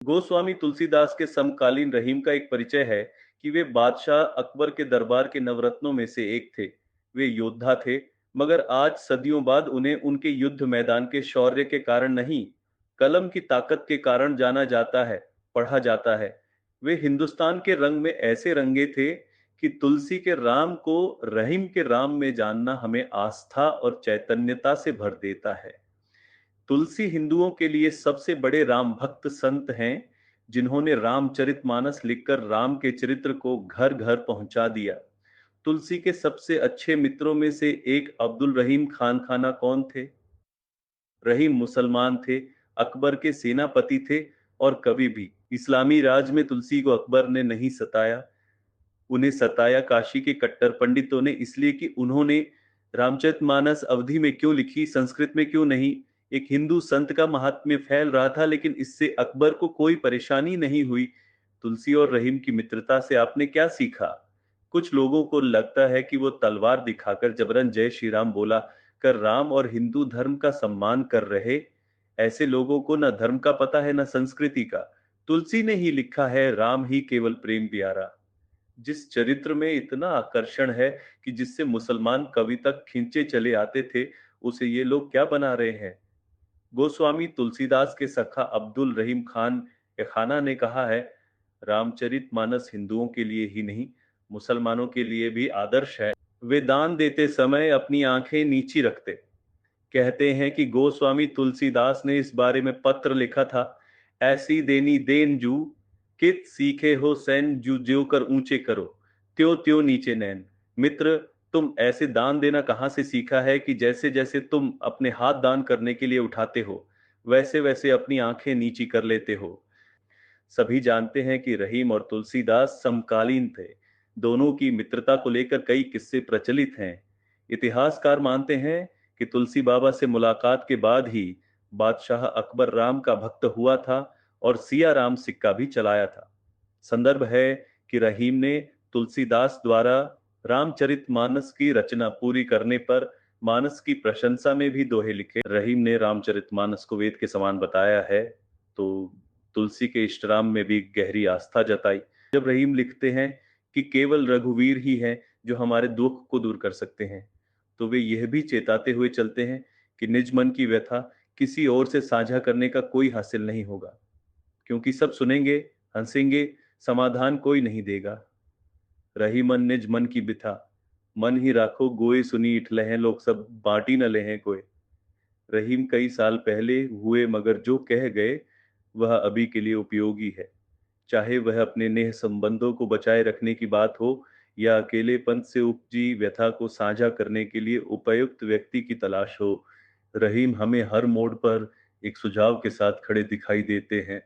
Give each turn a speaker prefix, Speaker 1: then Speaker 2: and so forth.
Speaker 1: गोस्वामी तुलसीदास के समकालीन रहीम का एक परिचय है कि वे बादशाह अकबर के दरबार के नवरत्नों में से एक थे। वे योद्धा थे, मगर आज सदियों बाद उन्हें उनके युद्ध मैदान के शौर्य के कारण नहीं, कलम की ताकत के कारण जाना जाता है, पढ़ा जाता है। वे हिंदुस्तान के रंग में ऐसे रंगे थे कि तुलसी के राम को रहीम के राम में जानना हमें आस्था और चैतन्यता से भर देता है। तुलसी हिंदुओं के लिए सबसे बड़े राम भक्त संत हैं, जिन्होंने रामचरितमानस लिखकर राम के चरित्र को घर घर पहुंचा दिया। तुलसी के सबसे अच्छे मित्रों में से एक अब्दुल रहीम खान खाना कौन थे? रहीम मुसलमान थे, अकबर के सेनापति थे और कभी भी इस्लामी राज में तुलसी को अकबर ने नहीं सताया। उन्हें सताया काशी के कट्टर पंडितों ने, इसलिए कि उन्होंने रामचरितमानस अवधी में क्यों लिखी, संस्कृत में क्यों नहीं। एक हिंदू संत का महात्म्य फैल रहा था, लेकिन इससे अकबर को कोई परेशानी नहीं हुई। तुलसी और रहीम की मित्रता से आपने क्या सीखा? कुछ लोगों को लगता है कि वो तलवार दिखाकर जबरन जय श्री राम बोला कर राम और हिंदू धर्म का सम्मान कर रहे। ऐसे लोगों को ना धर्म का पता है, ना संस्कृति का। तुलसी ने ही लिखा है, राम ही केवल प्रेम प्यारा। जिस चरित्र में इतना आकर्षण है कि जिससे मुसलमान कवि तक खींचे चले आते थे, उसे ये लोग क्या बना रहे हैं? गोस्वामी तुलसीदास के सखा अब्दुल रहीम खान खाना ने कहा है, रामचरितमानस हिंदुओं के लिए ही नहीं, मुसलमानों के लिए भी आदर्श है। वे दान देते समय अपनी आंखें नीची रखते। कहते हैं कि गोस्वामी तुलसीदास ने इस बारे में पत्र लिखा था, ऐसी देनी देन जू कित सीखे हो सैन जू ज्यो कर ऊंचे करो, त्यों त्यों नीचे नैन। मित्र, तुम ऐसे दान देना कहाँ से सीखा है कि जैसे जैसे तुम अपने हाथ दान करने के लिए उठाते हो, वैसे वैसे अपनी आंखें नीची कर लेते हो। सभी जानते हैं कि रहीम और तुलसीदास समकालीन थे। दोनों की मित्रता को लेकर कई किस्से प्रचलित हैं। इतिहासकार मानते हैं कि तुलसी बाबा से मुलाकात के बाद ही बादशाह अकबर राम का भक्त हुआ था और सिया राम सिक्का भी चलाया था। संदर्भ है कि रहीम ने तुलसीदास द्वारा रामचरितमानस की रचना पूरी करने पर मानस की प्रशंसा में भी दोहे लिखे। रहीम ने रामचरितमानस को वेद के समान बताया है, तो तुलसी के इष्टराम में भी गहरी आस्था जताई। जब रहीम लिखते हैं कि केवल रघुवीर ही हैं जो हमारे दुख को दूर कर सकते हैं, तो वे यह भी चेताते हुए चलते हैं कि निज मन की व्यथा किसी और से साझा करने का कोई हासिल नहीं होगा, क्योंकि सब सुनेंगे, हंसेंगे, समाधान कोई नहीं देगा। रही मन निज मन की बिथा, मन ही राखो गोए सुनी इठलहें लोग सब बांटी न लें कोई। रहीम कई साल पहले हुए, मगर जो कह गए वह अभी के लिए उपयोगी है। चाहे वह अपने नेह संबंधों को बचाए रखने की बात हो या अकेलेपन से उपजी व्यथा को साझा करने के लिए उपयुक्त व्यक्ति की तलाश हो, रहीम हमें हर मोड़ पर एक सुझाव के साथ खड़े दिखाई देते हैं।